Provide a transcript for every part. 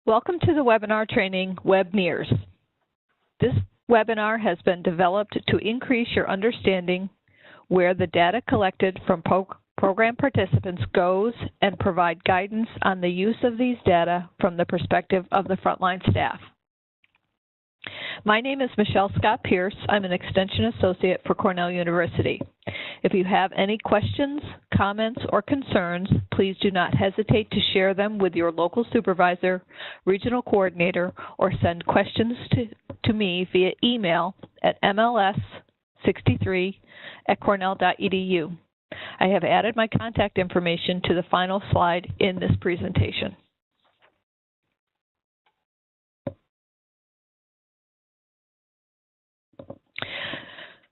Welcome to the webinar training, WebNEERS. This webinar has been developed to increase your understanding where the data collected from program participants goes and provide guidance on the use of these data from the perspective of the frontline staff. My name is Michelle Scott Pierce. I'm an Extension Associate for Cornell University. If you have any questions, comments, or concerns, please do not hesitate to share them with your local supervisor, regional coordinator, or send questions to me via email at mls63@cornell.edu. I have added my contact information to the final slide in this presentation.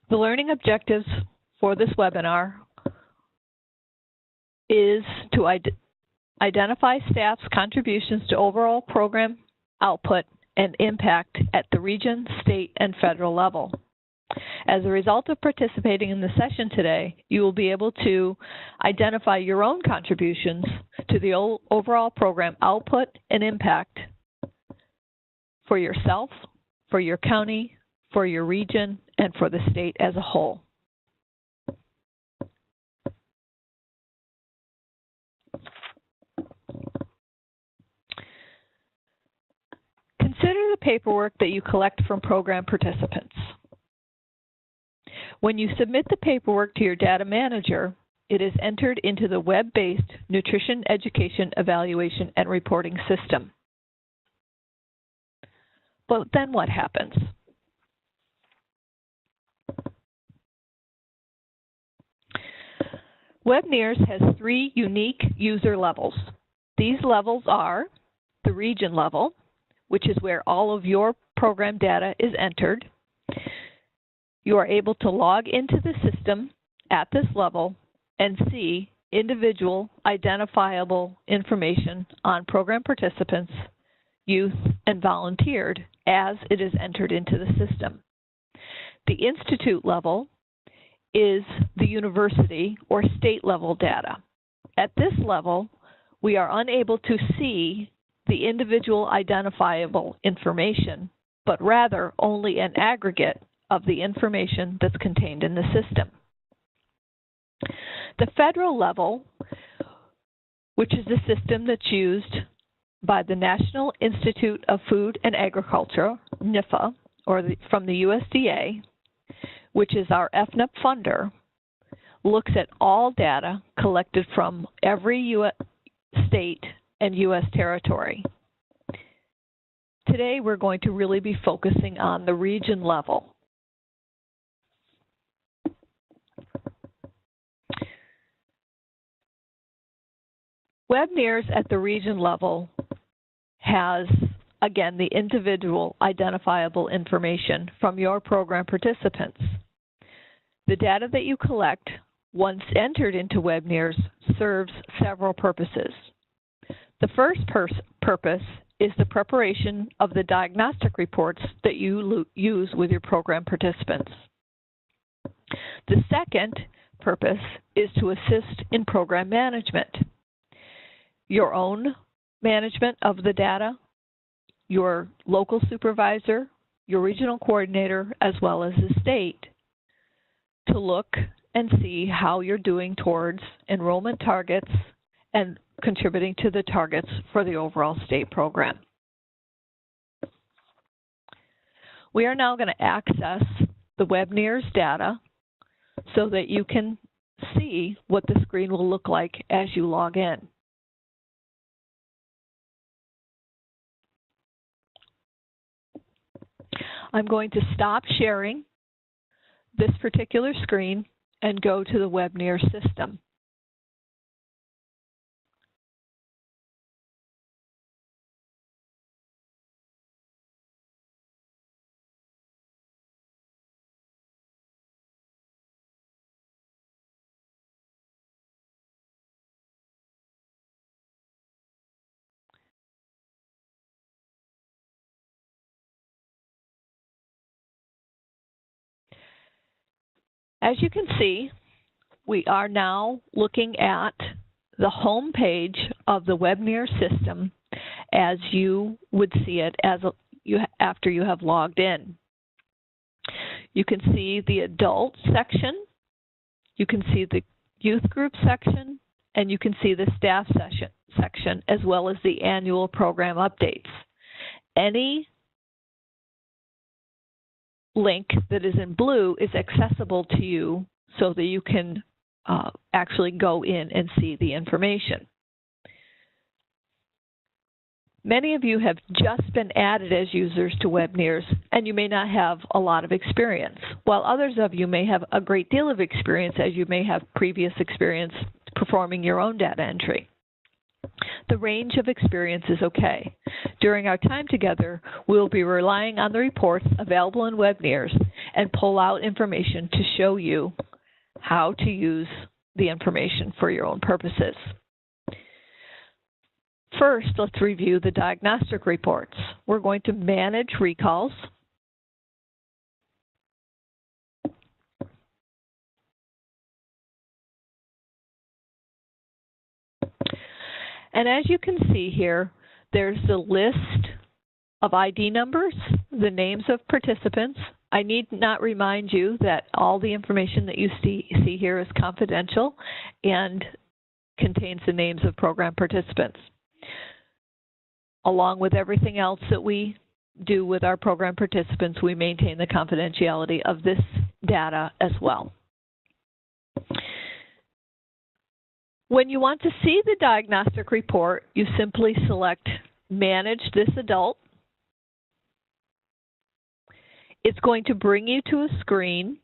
The learning objectives for this webinar is to identify staff's contributions to overall program output and impact at the region, state, and federal level. As a result of participating in the session today, you will be able to identify your own contributions to the overall program output and impact for yourself, for your county, for your region, and for the state as a whole. Consider the paperwork that you collect from program participants. When you submit the paperwork to your data manager, it is entered into the web-based Nutrition Education Evaluation and Reporting System. But then what happens? WebNEERS has 3 unique user levels. These levels are the region level, which is where all of your program data is entered. You are able to log into the system at this level and see individual identifiable information on program participants, youth, and volunteered as it is entered into the system. The institute level is the university or state level data. At this level, we are unable to see the individual identifiable information, but rather only an aggregate of the information that's contained in the system. The federal level, which is the system that's used by the National Institute of Food and Agriculture, NIFA, or from the USDA, which is our FNIP funder, looks at all data collected from every U.S. state and U.S. territory. Today we're going to really be focusing on the region level. WebNEERS at the region level has, again, the individual identifiable information from your program participants. The data that you collect, once entered into WebNEERS, serves several purposes. The first purpose is the preparation of the diagnostic reports that you use with your program participants. The second purpose is to assist in program management. Your own management of the data, your local supervisor, your regional coordinator, as well as the state, to look and see how you're doing towards enrollment targets and contributing to the targets for the overall state program. We are now going to access the WebNEERS data so that you can see what the screen will look like as you log in. I'm going to stop sharing this particular screen and go to the WebNEERS system. As you can see, we are now looking at the home page of the WebNEERS system as you would see it after you have logged in. You can see the adult section, you can see the youth group section, and you can see the staff section, as well as the annual program updates. Any link that is in blue is accessible to you so that you can actually go in and see the information. Many of you have just been added as users to WebNEERS, and you may not have a lot of experience, while others of you may have a great deal of experience, as you may have previous experience performing your own data entry. The range of experience is okay. During our time together, we'll be relying on the reports available in WebNEERS and pull out information to show you how to use the information for your own purposes. First, let's review the diagnostic reports. We're going to manage recalls. And as you can see here, there's the list of ID numbers, the names of participants. I need not remind you that all the information that you see here is confidential and contains the names of program participants. Along with everything else that we do with our program participants, we maintain the confidentiality of this data as well. When you want to see the diagnostic report, you simply select Manage this adult. It's going to bring you to a screen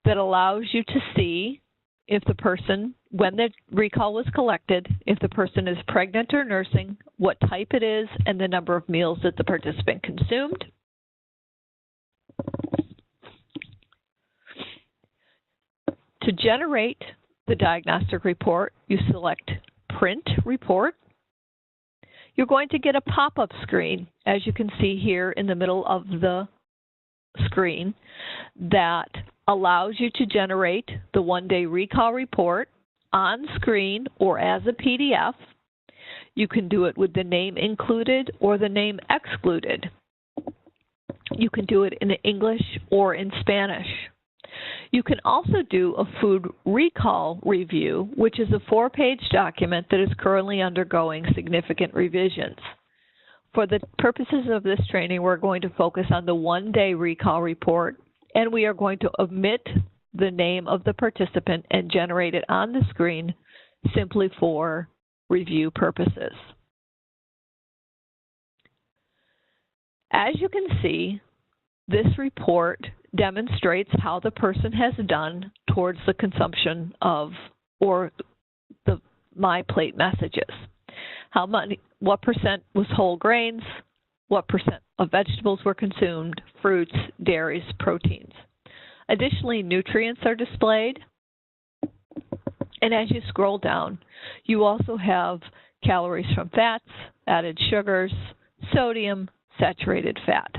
that allows you to see if the person, when the recall was collected, if the person is pregnant or nursing, what type it is, and the number of meals that the participant consumed. To generate the diagnostic report, you select Print Report. You're going to get a pop-up screen, as you can see here in the middle of the screen, that allows you to generate the one-day recall report on screen or as a PDF. You can do it with the name included or the name excluded. You can do it in English or in Spanish. You can also do a food recall review, which is a 4-page document that is currently undergoing significant revisions. For the purposes of this training, we're going to focus on the one-day recall report, and we are going to omit the name of the participant and generate it on the screen simply for review purposes. As you can see, this report demonstrates how the person has done towards the consumption of or the My Plate messages. What percent was whole grains, what percent of vegetables were consumed, fruits, dairies, proteins. Additionally, nutrients are displayed. And as you scroll down, you also have calories from fats, added sugars, sodium, saturated fat.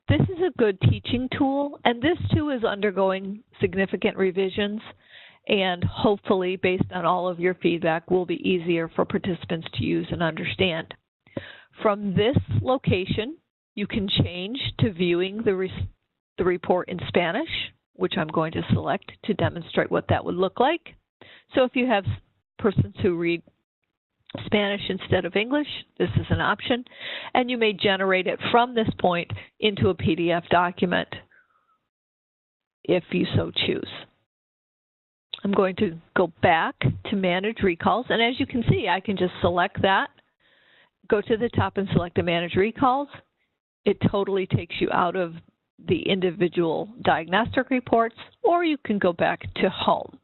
This is a good teaching tool, and this too is undergoing significant revisions, and hopefully, based on all of your feedback, will be easier for participants to use and understand. From this location, you can change to viewing the report in Spanish, which I'm going to select to demonstrate what that would look like. So if you have persons who read Spanish instead of English, this is an option, and you may generate it from this point into a PDF document if you so choose. I'm going to go back to Manage Recalls, and as you can see, I can just select that, go to the top and select the Manage Recalls. It totally takes you out of the individual diagnostic reports, or you can go back to Home.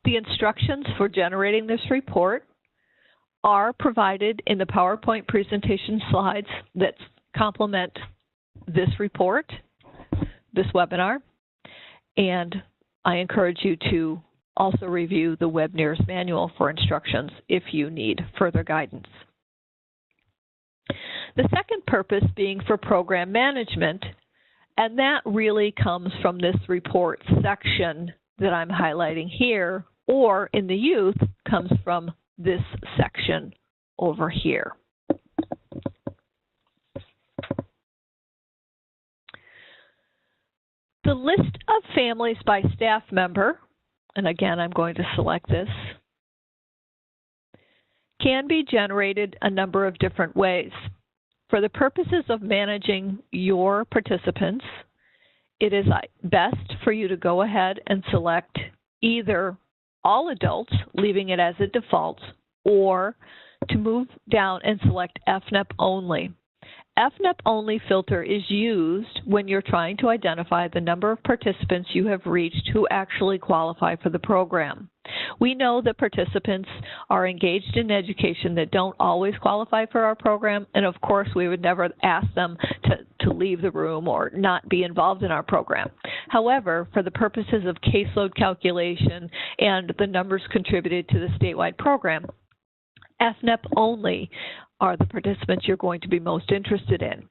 The instructions for generating this report are provided in the PowerPoint presentation slides that complement this report, this webinar, and I encourage you to also review the WebNEERS manual for instructions if you need further guidance. The second purpose being for program management, and that really comes from this report section that I'm highlighting here, or in the youth, comes from this section over here. The list of families by staff member, and again I'm going to select this, can be generated a number of different ways. For the purposes of managing your participants, it is best for you to go ahead and select either all adults, leaving it as a default, or to move down and select FNEP only. FNEP only filter is used when you're trying to identify the number of participants you have reached who actually qualify for the program. We know that participants are engaged in education that don't always qualify for our program, and of course we would never ask them to leave the room or not be involved in our program. However, for the purposes of caseload calculation and the numbers contributed to the statewide program, FNEP only are the participants you're going to be most interested in.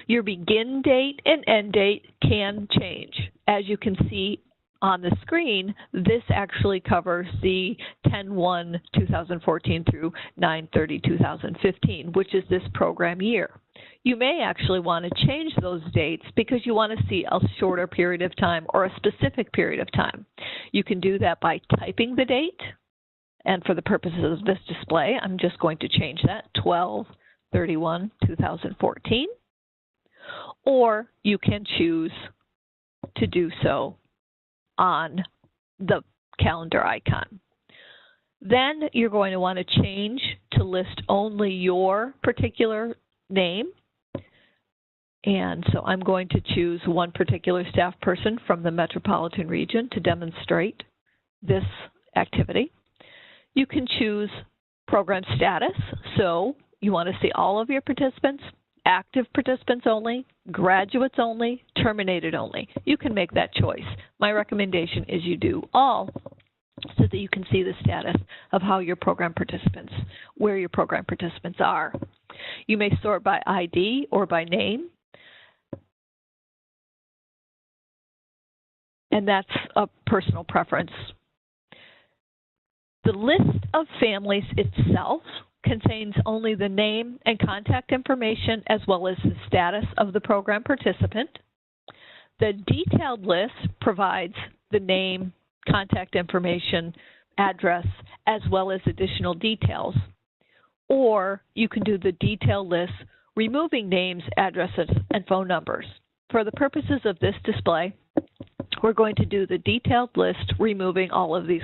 Your begin date and end date can change. As you can see on the screen, this actually covers the 10/1/2014 through 9/30/2015, which is this program year. You may actually want to change those dates because you want to see a shorter period of time or a specific period of time. You can do that by typing the date. And for the purposes of this display, I'm just going to change that, 12/31/2014. Or you can choose to do so on the calendar icon. Then you're going to want to change to list only your particular name. And so I'm going to choose one particular staff person from the metropolitan region to demonstrate this activity. You can choose program status, so you want to see all of your participants, active participants only, graduates only, terminated only. You can make that choice. My recommendation is you do all so that you can see the status of how your program participants, where your program participants are. You may sort by ID or by name. And that's a personal preference. The list of families itself contains only the name and contact information as well as the status of the program participant. The detailed list provides the name, contact information, address, as well as additional details. Or you can do the detailed list removing names, addresses, and phone numbers. For the purposes of this display, we're going to do the detailed list removing all of these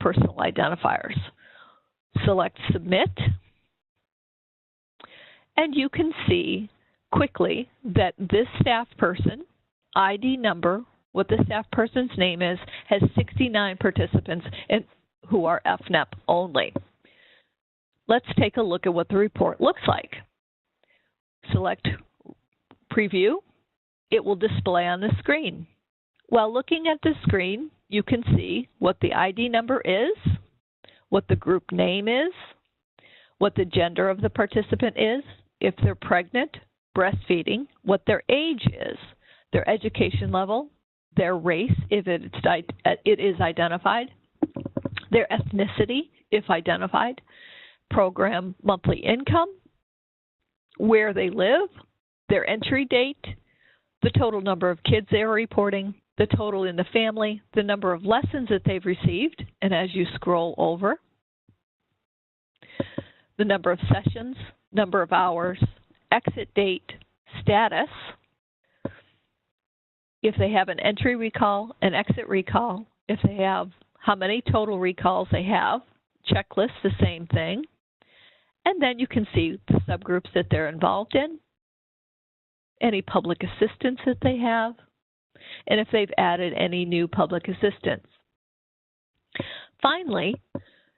personal identifiers. Select Submit, and you can see quickly that this staff person, ID number, what the staff person's name is, has 69 participants who are FNEP only. Let's take a look at what the report looks like. Select Preview. It will display on the screen. While looking at the screen, you can see what the ID number is, what the group name is, what the gender of the participant is, if they're pregnant, breastfeeding, what their age is, their education level, their race, if it is identified, their ethnicity, if identified, program monthly income, where they live, their entry date, the total number of kids they are reporting, the total in the family, the number of lessons that they've received, and as you scroll over, the number of sessions, number of hours, exit date, status, if they have an entry recall, an exit recall, if they have how many total recalls they have, checklist, the same thing, and then you can see the subgroups that they're involved in, any public assistance that they have, and if they've added any new public assistance. Finally,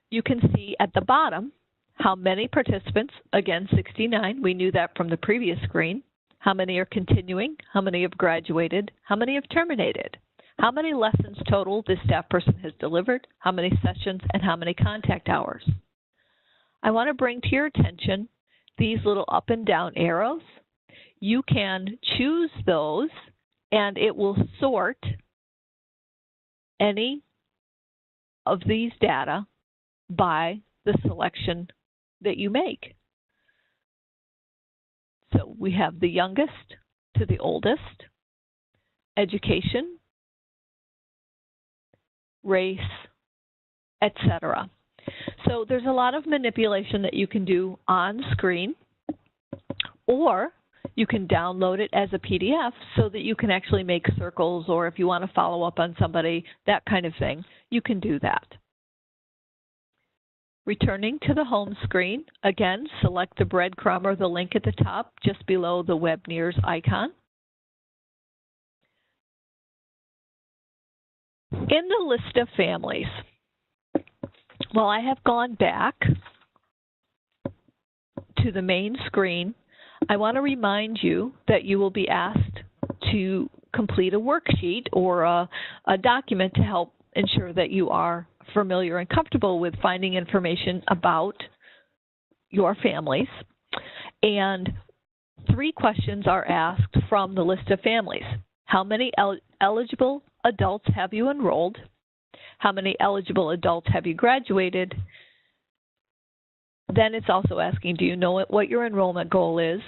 you can see at the bottom how many participants, again 69, we knew that from the previous screen, how many are continuing, how many have graduated, how many have terminated, how many lessons total this staff person has delivered, how many sessions, and how many contact hours. I want to bring to your attention these little up and down arrows. You can choose those and it will sort any of these data by the selection that you make. So we have the youngest to the oldest, education, race, etc. So there's a lot of manipulation that you can do on screen, or you can download it as a PDF so that you can actually make circles, or if you want to follow up on somebody, that kind of thing, you can do that. Returning to the home screen, again, select the breadcrumb or the link at the top just below the WebNEERS icon. In the list of families, well, I have gone back to the main screen. I want to remind you that you will be asked to complete a worksheet or a document to help ensure that you are familiar and comfortable with finding information about your families. And 3 questions are asked from the list of families. How many eligible adults have you enrolled? How many eligible adults have you graduated? Then it's also asking, do you know what your enrollment goal is?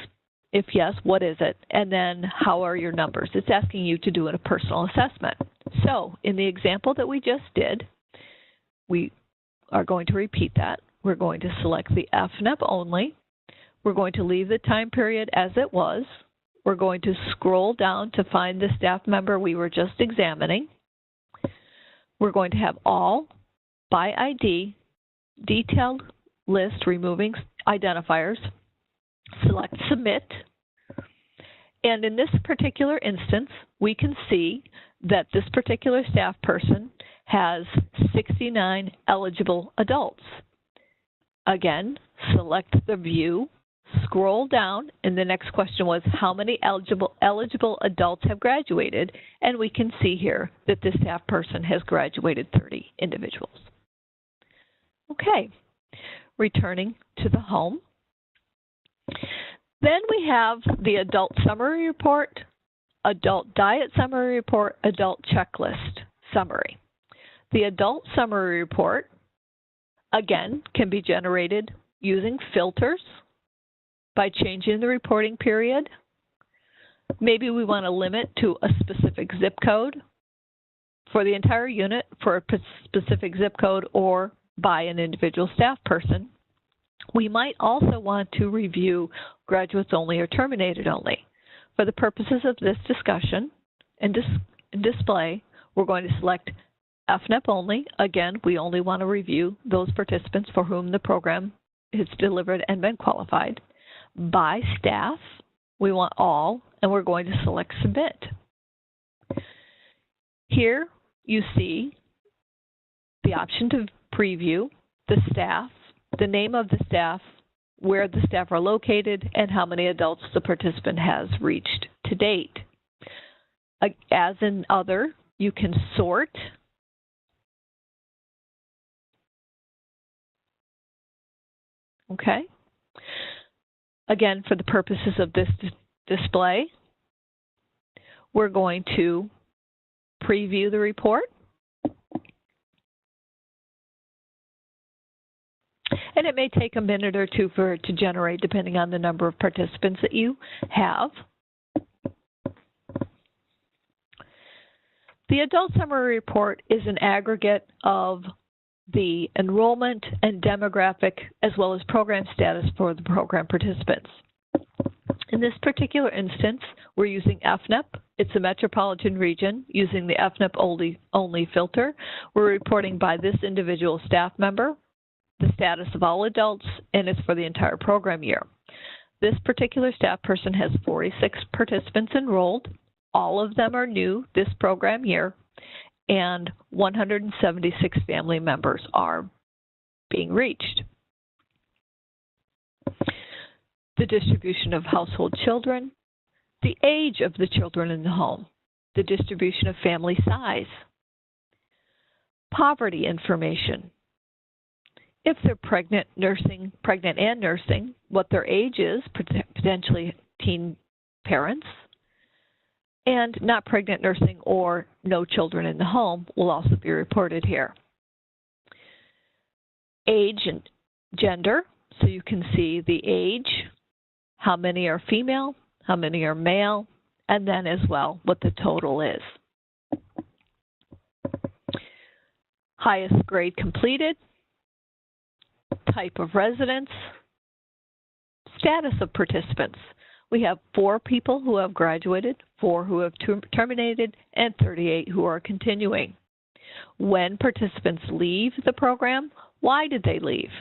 If yes, what is it? And then how are your numbers? It's asking you to do a personal assessment. So in the example that we just did, we are going to repeat that. We're going to select the FNEP only. We're going to leave the time period as it was. We're going to scroll down to find the staff member we were just examining. We're going to have all by ID, detailed list removing identifiers, select submit, and in this particular instance, we can see that this particular staff person has 69 eligible adults. Again, select the view, scroll down, and the next question was how many eligible adults have graduated, and we can see here that this staff person has graduated 30 individuals. Okay, returning to the home. Then we have the adult summary report, adult diet summary report, adult checklist summary. The adult summary report, again, can be generated using filters by changing the reporting period. Maybe we want to limit to a specific zip code for the entire unit, for a specific zip code, or by an individual staff person. We might also want to review graduates only or terminated only. For the purposes of this discussion and display, we're going to select FNEP only. Again, we only want to review those participants for whom the program is delivered and been qualified. By staff, we want all, and we're going to select submit. Here you see the option to preview the staff, the name of the staff, where the staff are located, and how many adults the participant has reached to date. As in other, you can sort. Okay. Again, for the purposes of this display, we're going to preview the report. And it may take a minute or two for it to generate, depending on the number of participants that you have. The adult summary report is an aggregate of the enrollment and demographic as well as program status for the program participants. In this particular instance, we're using FNEP. It's a metropolitan region using the FNEP only filter. We're reporting by this individual staff member, the status of all adults, and it's for the entire program year. This particular staff person has 46 participants enrolled. All of them are new this program year, and 176 family members are being reached. The distribution of household children, the age of the children in the home, the distribution of family size, poverty information, if they're pregnant and nursing, what their age is, potentially teen parents, and not pregnant, nursing, or no children in the home will also be reported here. age and gender, so you can see the age, how many are female, how many are male, and then as well what the total is. Highest grade completed, type of residence, status of participants. We have 4 people who have graduated, 4 who have terminated, and 38 who are continuing. When participants leave the program, why did they leave?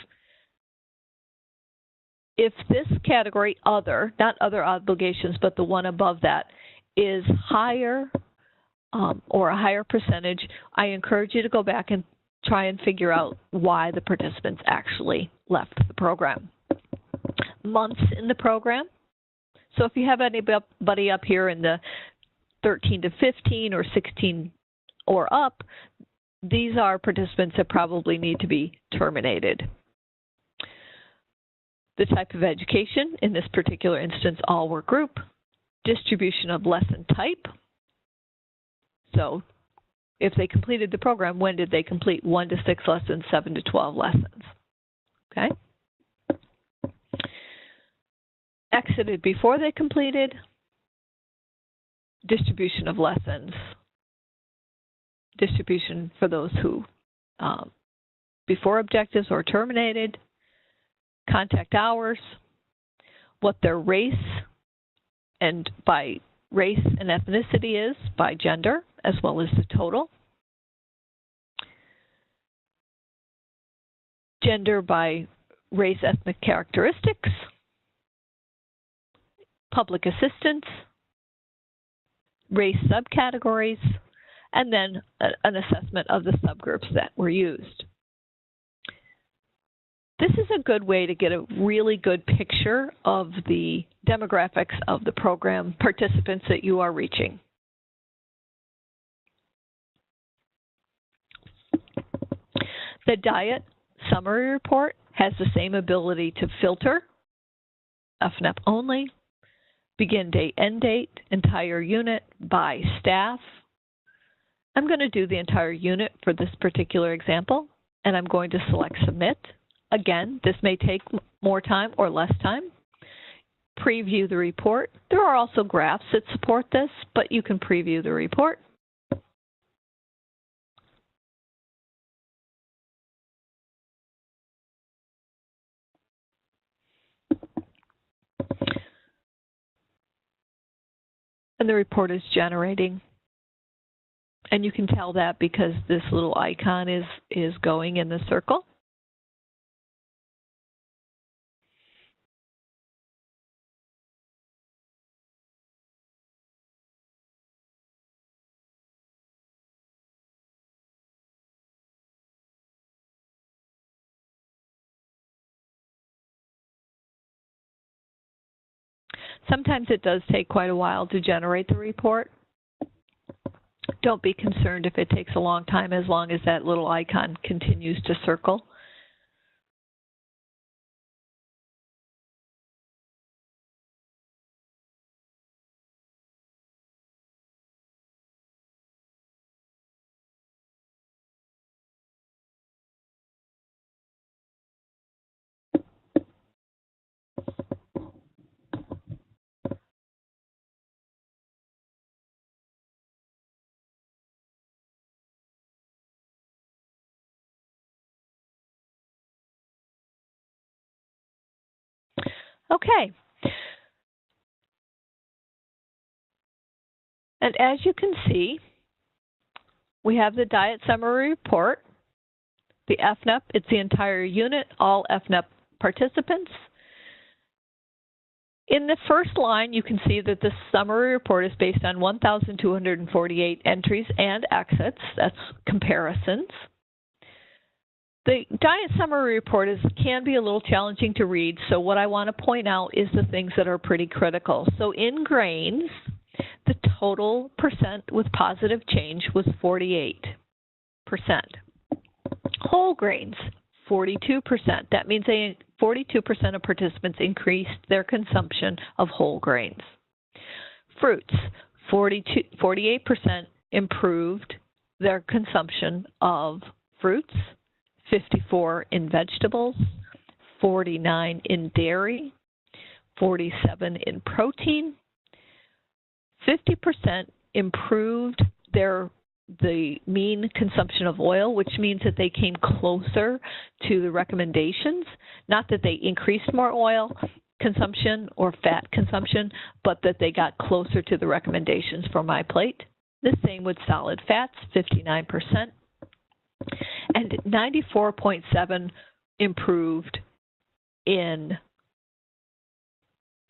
If this category, other, not other obligations, but the one above that, is higher or a higher percentage, I encourage you to go back and try and figure out why the participants actually left the program. Months in the program. So if you have anybody up here in the 13 to 15 or 16 or up, these are participants that probably need to be terminated. The type of education, in this particular instance, all work group. Distribution of lesson type. So if they completed the program, when did they complete 1 to 6 lessons, 7 to 12 lessons? Okay. Exited before they completed. Distribution of lessons. Distribution for those who before objectives or terminated. Contact hours. What their race and by race and ethnicity is, by gender, as well as the total. Gender by race, ethnic characteristics. Public assistance. Race subcategories. And then an assessment of the subgroups that were used. This is a good way to get a really good picture of the demographics of the program participants that you are reaching. The diet summary report has the same ability to filter, FNEP only, begin date, end date, entire unit, by staff. I'm going to do the entire unit for this particular example, and I'm going to select submit. Again, this may take more time or less time. Preview the report. There are also graphs that support this, but you can preview the report. And the report is generating. And you can tell that because this little icon is going in the circle. Sometimes it does take quite a while to generate the report. Don't be concerned if it takes a long time, as long as that little icon continues to circle. Okay. And as you can see, we have the diet summary report, the FNEP, it's the entire unit, all FNEP participants. In the first line, you can see that the summary report is based on 1,248 entries and exits, that's comparisons. The diet summary report can be a little challenging to read, so what I want to point out is the things that are pretty critical. So in grains, the total percent with positive change was 48%. Whole grains, 42%. That means 42% of participants increased their consumption of whole grains. Fruits, 48% improved their consumption of fruits. 54 in vegetables, 49 in dairy, 47 in protein. 50% improved the mean consumption of oil, which means that they came closer to the recommendations. Not that they increased more oil consumption or fat consumption, but that they got closer to the recommendations for My Plate. The same with solid fats, 59%. And 94.7 improved in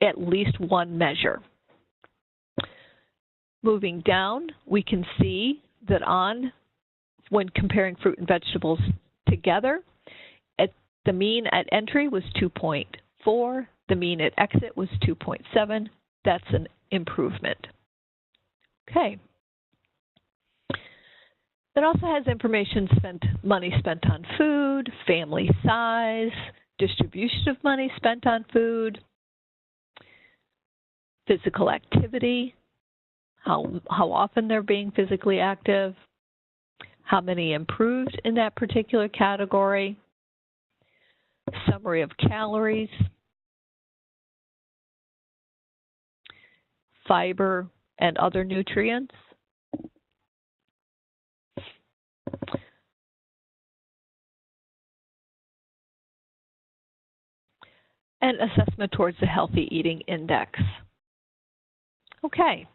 at least one measure. Moving down, we can see that when comparing fruit and vegetables together, the mean at entry was 2.4, the mean at exit was 2.7. That's an improvement. Okay. It also has information money spent on food, family size, distribution of money spent on food, physical activity, how often they're being physically active, how many improved in that particular category, summary of calories, fiber and other nutrients, and assessment towards the Healthy Eating Index. Okay.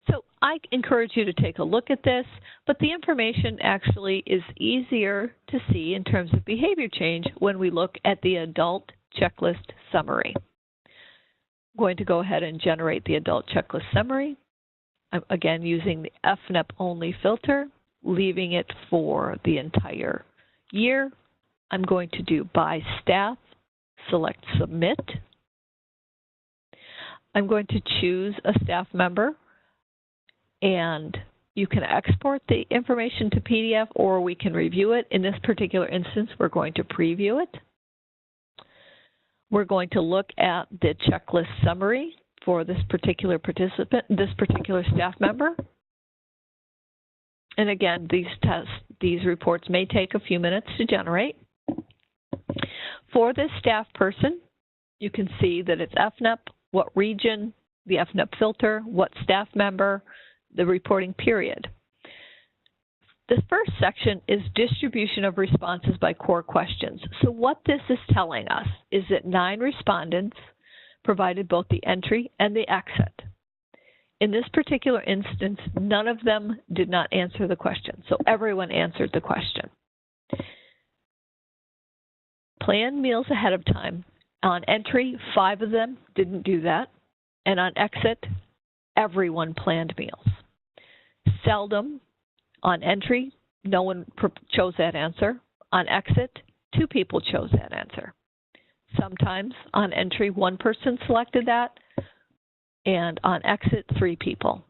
So I encourage you to take a look at this, but the information actually is easier to see in terms of behavior change when we look at the adult checklist summary. I'm going to go ahead and generate the adult checklist summary. I'm again using the FNEP only filter, leaving it for the entire year. I'm going to do by staff, select submit. I'm going to choose a staff member, and you can export the information to PDF or we can review it. In this particular instance, we're going to preview it. We're going to look at the checklist summary for this particular participant, this particular staff member. And again, these reports may take a few minutes to generate. For this staff person, you can see that it's FNEP, what region, the FNEP filter, what staff member, the reporting period. The first section is distribution of responses by core questions. So what this is telling us is that 9 respondents provided both the entry and the exit. In this particular instance, none of them did not answer the question, so everyone answered the question. Plan meals ahead of time. On entry, 5 of them didn't do that, and on exit, everyone planned meals. Seldom, on entry, no one chose that answer. On exit, 2 people chose that answer. Sometimes, on entry, 1 person selected that, and on exit, 3 people.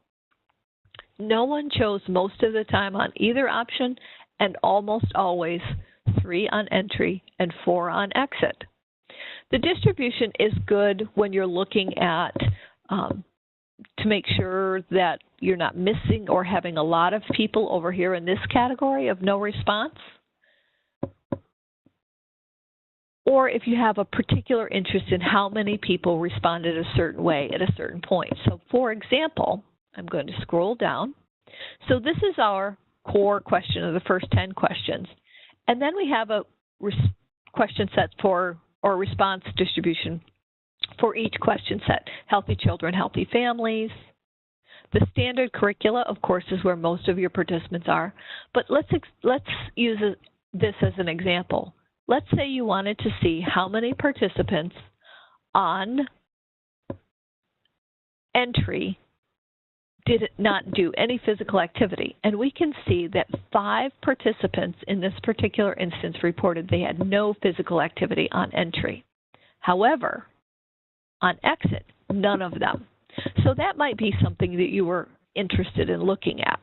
No one chose most of the time on either option, and almost always 3 on entry and 4 on exit. The distribution is good when you're looking at to make sure that you're not missing or having a lot of people over here in this category of no response. Or if you have a particular interest in how many people responded a certain way at a certain point. So for example, I'm going to scroll down. So this is our core question of the first 10 questions. And then we have a question set for, or response distribution for each question set. Healthy children, healthy families. The standard curricula, of course, is where most of your participants are. But let's use this as an example. Let's say you wanted to see how many participants on entry did not do any physical activity. And we can see that 5 participants in this particular instance reported they had no physical activity on entry. However, on exit, none of them. So that might be something that you were interested in looking at.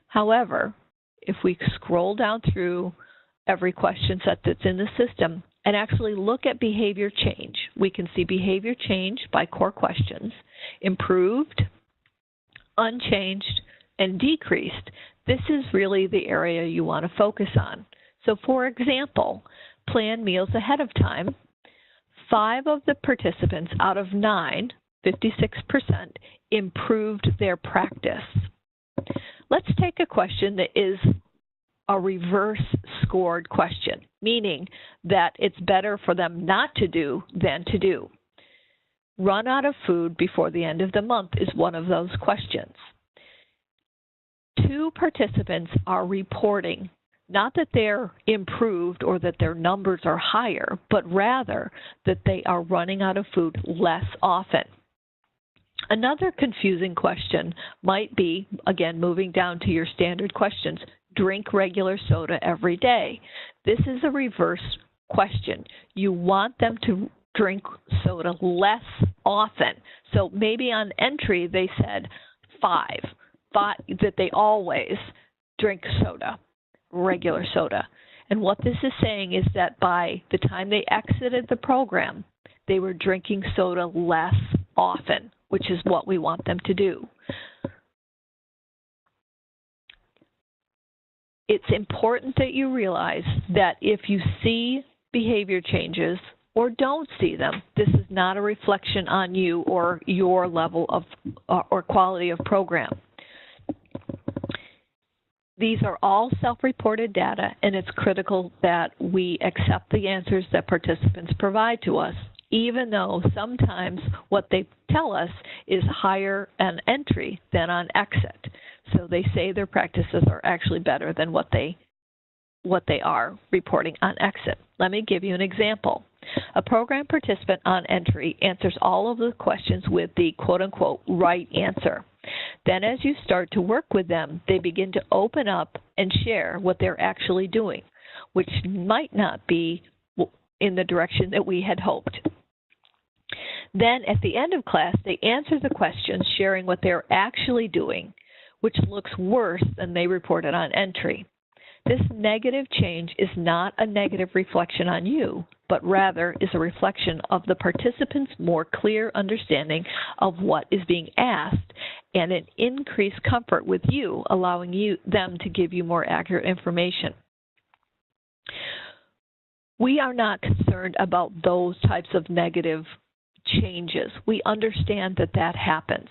However, if we scroll down through every question set that's in the system and actually look at behavior change, we can see behavior change by core questions, improved, unchanged, and decreased. This is really the area you want to focus on. So for example, plan meals ahead of time. 5 of the participants out of 9, 56%, improved their practice. Let's take a question that is a reverse scored question, meaning that it's better for them not to do than to do. Run out of food before the end of the month is one of those questions. 2 participants are reporting not that they're improved or that their numbers are higher, but rather that they are running out of food less often. Another confusing question might be, again, moving down to your standard questions, drink regular soda every day. This is a reverse question. You want them to drink soda less often. So maybe on entry they said 5, that they always drink soda, regular soda. And what this is saying is that by the time they exited the program, they were drinking soda less often, which is what we want them to do. It's important that you realize that if you see behavior changes or don't see them, this is not a reflection on you or your level of or quality of program. These are all self-reported data, and it's critical that we accept the answers that participants provide to us, even though sometimes what they tell us is higher on entry than on exit. So they say their practices are actually better than what they are reporting on exit. Let me give you an example. A program participant on entry answers all of the questions with the quote-unquote right answer. Then as you start to work with them, they begin to open up and share what they're actually doing, which might not be in the direction that we had hoped. Then at the end of class, they answer the questions, sharing what they're actually doing, which looks worse than they reported on entry. This negative change is not a negative reflection on you, but rather is a reflection of the participants' more clear understanding of what is being asked and an increased comfort with you, allowing them to give you more accurate information. We are not concerned about those types of negative changes. We understand that that happens.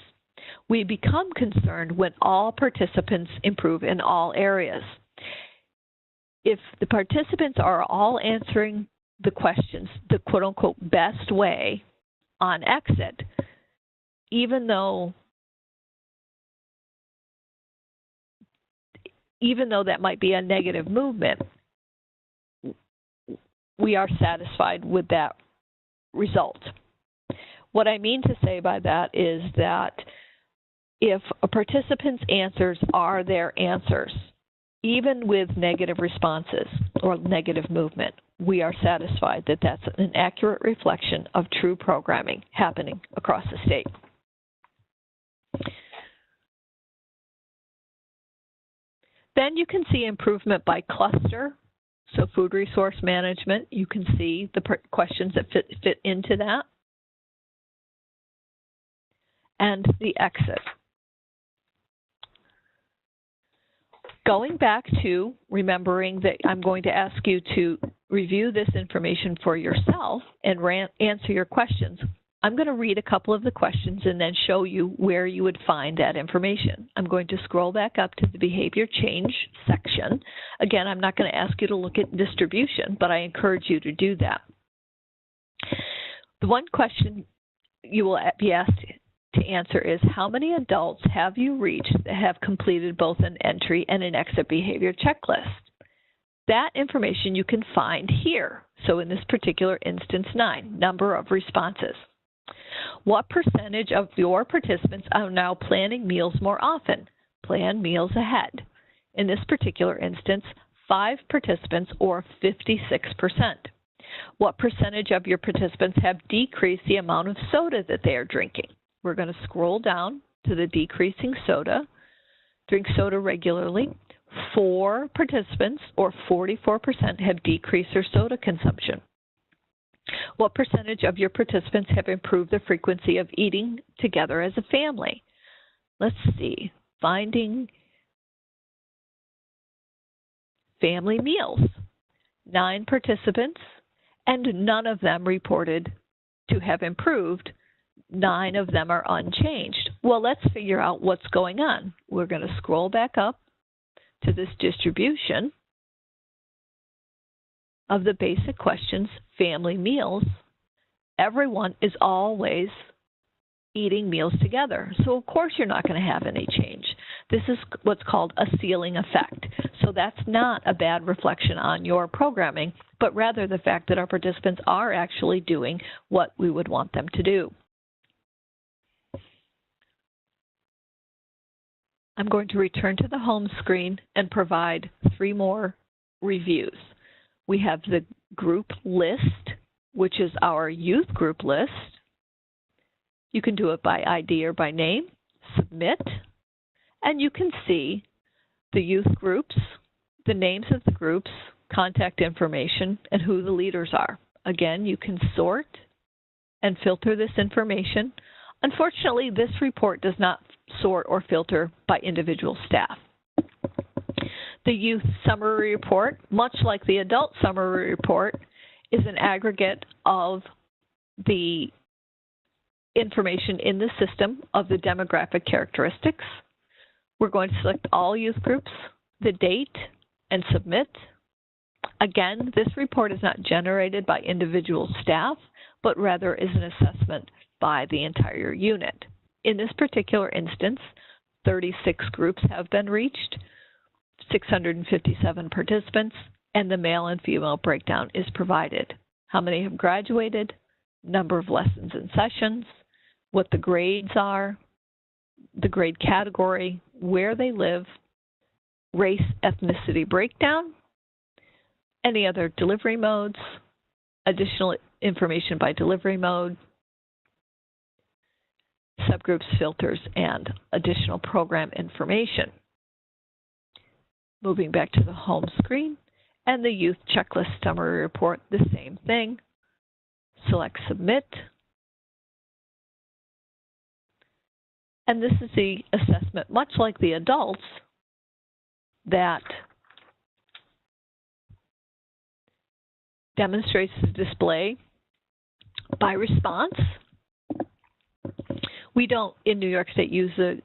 We become concerned when all participants improve in all areas. If the participants are all answering the questions the quote-unquote best way on exit, even though that might be a negative movement, we are satisfied with that result. What I mean to say by that is that if a participant's answers are their answers, even with negative responses or negative movement, we are satisfied that that's an accurate reflection of true programming happening across the state. Then you can see improvement by cluster. So food resource management, you can see the questions that fit into that. And the exit. Going back to remembering that I'm going to ask you to review this information for yourself and answer your questions, I'm going to read a couple of the questions and then show you where you would find that information. I'm going to scroll back up to the behavior change section. Again, I'm not going to ask you to look at distribution, but I encourage you to do that. The one question you will be asked to answer is, how many adults have you reached that have completed both an entry and an exit behavior checklist? That information you can find here. So in this particular instance, 9, number of responses. What percentage of your participants are now planning meals more often? Plan meals ahead. In this particular instance, 5 participants, or 56%. What percentage of your participants have decreased the amount of soda that they are drinking? We're going to scroll down to the decreasing soda. Drink soda regularly. 4 participants, or 44%, have decreased their soda consumption. What percentage of your participants have improved the frequency of eating together as a family? Let's see. Finding family meals. 9 participants, and none of them reported to have improved. 9 of them are unchanged. Well, let's figure out what's going on. We're going to scroll back up to this distribution of the basic questions, family meals. Everyone is always eating meals together. So of course you're not going to have any change. This is what's called a ceiling effect. So that's not a bad reflection on your programming, but rather the fact that our participants are actually doing what we would want them to do. I'm going to return to the home screen and provide 3 more reviews. We have the group list, which is our youth group list. You can do it by ID or by name, submit, and you can see the youth groups, the names of the groups, contact information, and who the leaders are. Again, you can sort and filter this information. Unfortunately, this report does not sort or filter by individual staff. The youth summary report, much like the adult summary report, is an aggregate of the information in the system of the demographic characteristics. We're going to select all youth groups, the date, and submit. Again, this report is not generated by individual staff, but rather is an assessment by the entire unit. In this particular instance, 36 groups have been reached, 657 participants, and the male and female breakdown is provided. How many have graduated, number of lessons and sessions, what the grades are, the grade category, where they live, race, ethnicity breakdown, any other delivery modes, additional information by delivery mode, subgroups, filters, and additional program information. Moving back to the home screen, and the youth checklist summary report, the same thing. Select submit. And this is the assessment, much like the adults, that demonstrates the display by response. We don't, in New York State, use the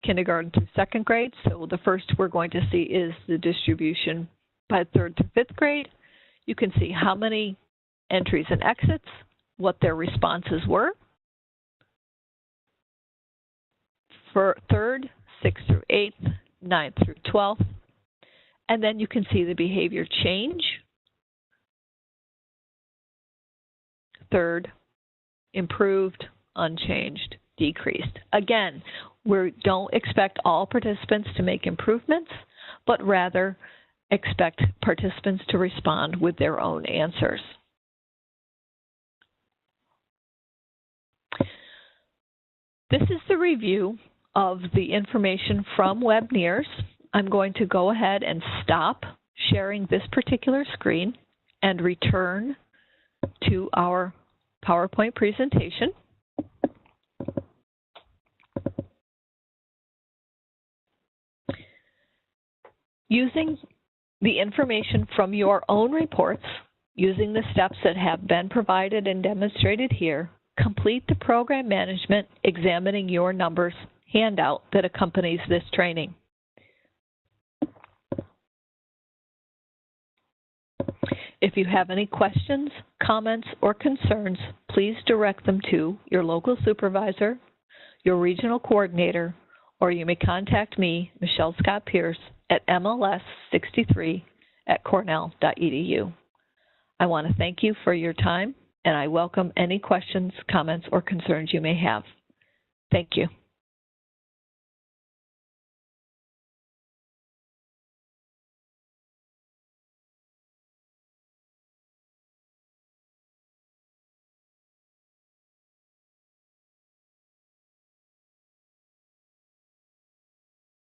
kindergarten through 2nd grade, so the first we're going to see is the distribution by 3rd to 5th grade. You can see how many entries and exits, what their responses were. For 3rd, 6th through 8th, 9th through 12th, and then you can see the behavior change. 3rd, improved, unchanged, decreased. Again, we don't expect all participants to make improvements, but rather expect participants to respond with their own answers. This is the review of the information from WebNEERS. I'm going to go ahead and stop sharing this particular screen and return to our PowerPoint presentation. Using the information from your own reports, using the steps that have been provided and demonstrated here, complete the Program Management Examining Your Numbers handout that accompanies this training. If you have any questions, comments, or concerns, please direct them to your local supervisor, your regional coordinator, or you may contact me, Michelle Scott Pierce, at mls63@cornell.edu. I want to thank you for your time, and I welcome any questions, comments, or concerns you may have. Thank you.